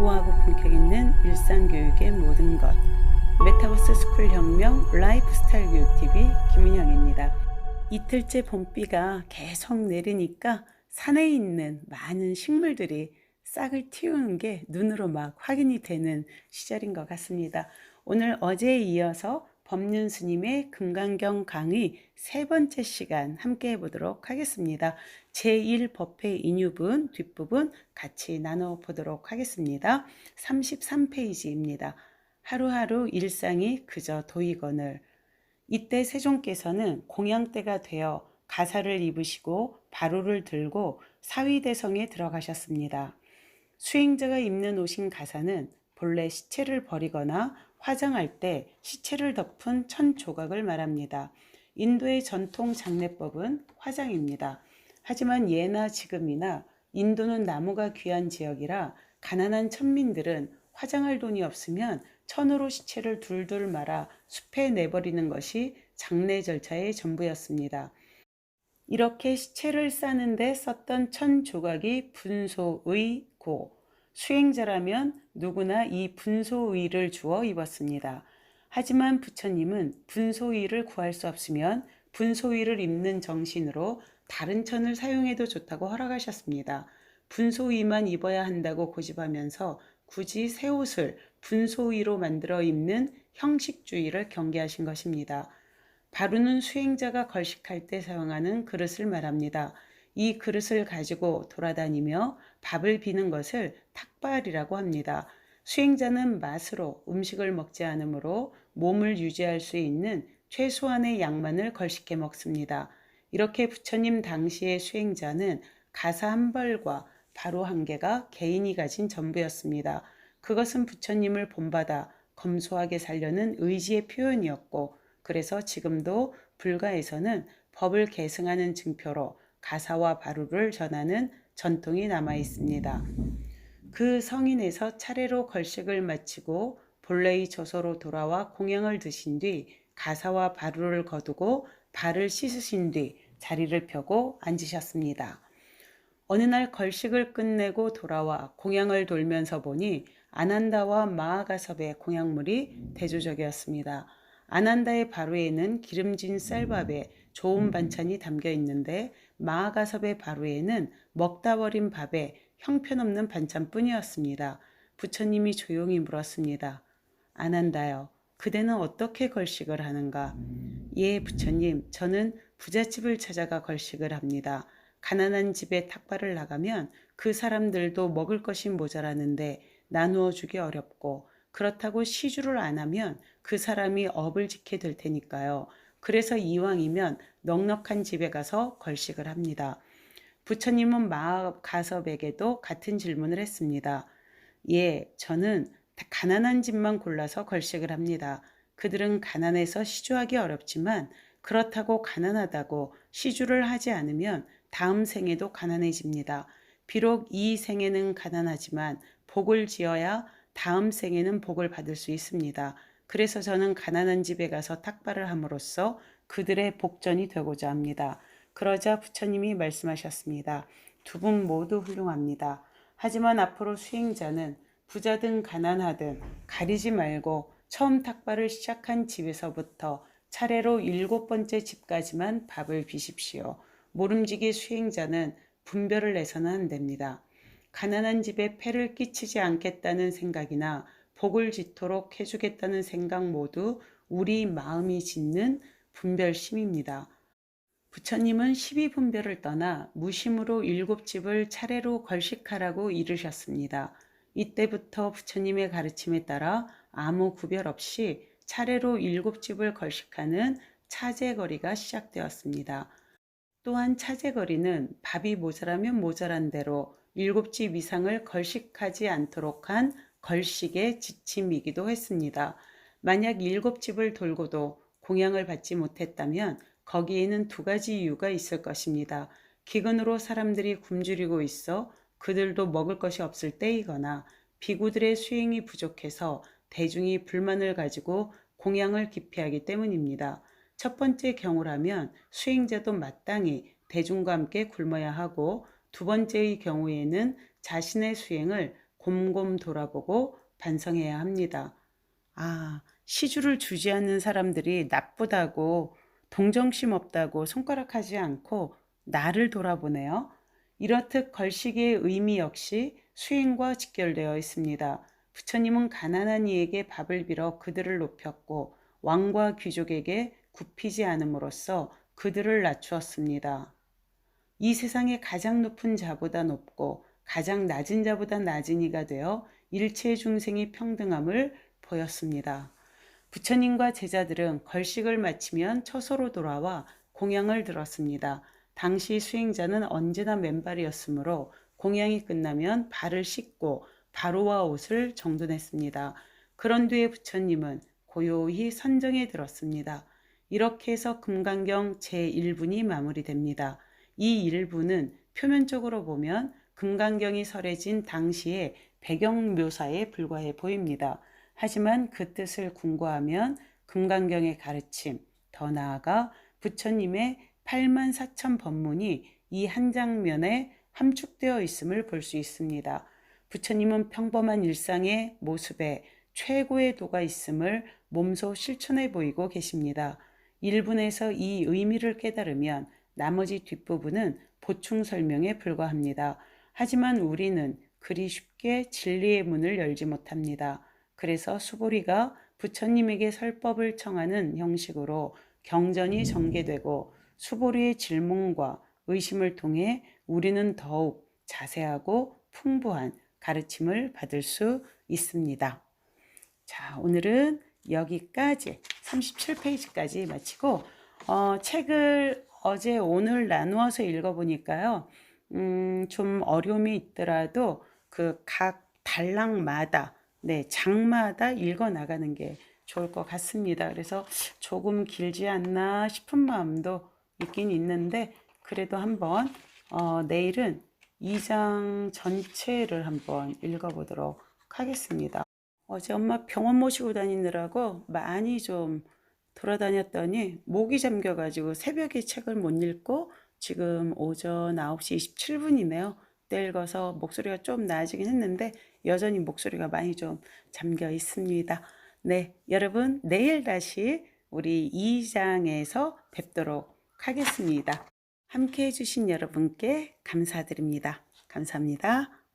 우아하고 품격 있는 일상교육의 모든 것. 메타버스 스쿨 혁명 라이프스타일 교육TV 김은영입니다. 이틀째 봄비가 계속 내리니까 산에 있는 많은 식물들이 싹을 틔우는 게 눈으로 막 확인이 되는 시절인 것 같습니다. 오늘 어제에 이어서 법륜 스님의 금강경 강의 세 번째 시간 함께 해보도록 하겠습니다. 제1법회 인유분 뒷부분 같이 나눠보도록 하겠습니다. 33페이지입니다. 하루하루 일상이 그저 도이거늘. 이때 세종께서는 공양대가 되어 가사를 입으시고 바루를 들고 사위대성에 들어가셨습니다. 수행자가 입는 옷인 가사는 본래 시체를 버리거나 화장할 때 시체를 덮은 천 조각을 말합니다. 인도의 전통 장례법은 화장입니다. 하지만 예나 지금이나 인도는 나무가 귀한 지역이라 가난한 천민들은 화장할 돈이 없으면 천으로 시체를 둘둘 말아 숲에 내버리는 것이 장례 절차의 전부였습니다. 이렇게 시체를 싸는데 썼던 천 조각이 분소의고, 수행자라면 누구나 이 분소의를 주어 입었습니다. 하지만 부처님은 분소의를 구할 수 없으면 분소의를 입는 정신으로 다른 천을 사용해도 좋다고 허락하셨습니다. 분소의만 입어야 한다고 고집하면서 굳이 새 옷을 분소의로 만들어 입는 형식주의를 경계하신 것입니다. 바루는 수행자가 걸식할 때 사용하는 그릇을 말합니다. 이 그릇을 가지고 돌아다니며 밥을 비는 것을 탁발이라고 합니다. 수행자는 맛으로 음식을 먹지 않으므로 몸을 유지할 수 있는 최소한의 양만을 걸식해 먹습니다. 이렇게 부처님 당시의 수행자는 가사 한 벌과 바루 한 개가 개인이 가진 전부였습니다. 그것은 부처님을 본받아 검소하게 살려는 의지의 표현이었고, 그래서 지금도 불가에서는 법을 계승하는 증표로 가사와 바루를 전하는 전통이 남아 있습니다. 그 성인에서 차례로 걸식을 마치고 본래의 저소로 돌아와 공양을 드신 뒤 가사와 바루를 거두고 발을 씻으신 뒤 자리를 펴고 앉으셨습니다. 어느 날 걸식을 끝내고 돌아와 공양을 돌면서 보니 아난다와 마하가섭의 공양물이 대조적이었습니다. 아난다의 바루에는 기름진 쌀밥에 좋은 반찬이 담겨 있는데 마하가섭의 바루에는 먹다 버린 밥에 형편없는 반찬뿐이었습니다. 부처님이 조용히 물었습니다. 아난다요, 그대는 어떻게 걸식을 하는가? 예, 부처님, 저는 부잣집을 찾아가 걸식을 합니다. 가난한 집에 탁발을 나가면 그 사람들도 먹을 것이 모자라는데 나누어 주기 어렵고, 그렇다고 시주를 안 하면 그 사람이 업을 지게 될 테니까요. 그래서 이왕이면 넉넉한 집에 가서 걸식을 합니다. 부처님은 마하가섭에게도 같은 질문을 했습니다. 예, 저는 가난한 집만 골라서 걸식을 합니다. 그들은 가난해서 시주하기 어렵지만 그렇다고 가난하다고 시주를 하지 않으면 다음 생에도 가난해집니다. 비록 이 생에는 가난하지만 복을 지어야 다음 생에는 복을 받을 수 있습니다. 그래서 저는 가난한 집에 가서 탁발을 함으로써 그들의 복전이 되고자 합니다. 그러자 부처님이 말씀하셨습니다. 두 분 모두 훌륭합니다. 하지만 앞으로 수행자는 부자든 가난하든 가리지 말고 처음 탁발을 시작한 집에서부터 차례로 7번째 집까지만 밥을 비십시오. 모름지기 수행자는 분별을 해서는 안 됩니다. 가난한 집에 폐를 끼치지 않겠다는 생각이나 복을 짓도록 해주겠다는 생각 모두 우리 마음이 짓는 분별심입니다. 부처님은 12분별을 떠나 무심으로 7집을 차례로 걸식하라고 이르셨습니다. 이때부터 부처님의 가르침에 따라 아무 구별 없이 차례로 7집을 걸식하는 차제거리가 시작되었습니다. 또한 차제거리는 밥이 모자라면 모자란 대로 7집 이상을 걸식하지 않도록 한 걸식의 지침이기도 했습니다. 만약 7집을 돌고도 공양을 받지 못했다면 거기에는 두 가지 이유가 있을 것입니다. 기근으로 사람들이 굶주리고 있어 그들도 먹을 것이 없을 때이거나 비구들의 수행이 부족해서 대중이 불만을 가지고 공양을 기피하기 때문입니다. 첫 번째 경우라면 수행자도 마땅히 대중과 함께 굶어야 하고, 두 번째의 경우에는 자신의 수행을 곰곰 돌아보고 반성해야 합니다. 아, 시주를 주지 않는 사람들이 나쁘다고 동정심 없다고 손가락하지 않고 나를 돌아보네요. 이렇듯 걸식의 의미 역시 수행과 직결되어 있습니다. 부처님은 가난한 이에게 밥을 빌어 그들을 높였고 왕과 귀족에게 굽히지 않음으로써 그들을 낮추었습니다. 이 세상의 가장 높은 자보다 높고 가장 낮은 자보다 낮은 이가 되어 일체 중생이 평등함을 보였습니다. 부처님과 제자들은 걸식을 마치면 처소로 돌아와 공양을 들었습니다. 당시 수행자는 언제나 맨발이었으므로 공양이 끝나면 발을 씻고 바로와 옷을 정돈했습니다. 그런 뒤에 부처님은 고요히 선정에 들었습니다. 이렇게 해서 금강경 제1분이 마무리됩니다. 이 1분은 표면적으로 보면 금강경이 설해진 당시의 배경 묘사에 불과해 보입니다. 하지만 그 뜻을 궁구하면 금강경의 가르침, 더 나아가 부처님의 84,000 법문이 이 한 장면에 함축되어 있음을 볼 수 있습니다. 부처님은 평범한 일상의 모습에 최고의 도가 있음을 몸소 실천해 보이고 계십니다. 1분에서 이 의미를 깨달으면 나머지 뒷부분은 보충 설명에 불과합니다. 하지만 우리는 그리 쉽게 진리의 문을 열지 못합니다. 그래서 수보리가 부처님에게 설법을 청하는 형식으로 경전이 전개되고 수보리의 질문과 의심을 통해 우리는 더욱 자세하고 풍부한 가르침을 받을 수 있습니다. 자, 오늘은 여기까지 37페이지까지 마치고 책을 어제 오늘 나누어서 읽어보니까요. 좀 어려움이 있더라도 그 각 단락마다 장마다 읽어 나가는 게 좋을 것 같습니다. 그래서 조금 길지 않나 싶은 마음도 있긴 있는데 그래도 한번 내일은 2장 전체를 한번 읽어보도록 하겠습니다. 어제 엄마 병원 모시고 다니느라고 많이 좀 돌아다녔더니 목이 잠겨가지고 새벽에 책을 못 읽고 지금 오전 9시 27분이네요. 떼읽어서 목소리가 좀 나아지긴 했는데 여전히 목소리가 많이 좀 잠겨 있습니다. 네, 여러분 내일 다시 우리 2장에서 뵙도록 하겠습니다. 함께 해주신 여러분께 감사드립니다. 감사합니다.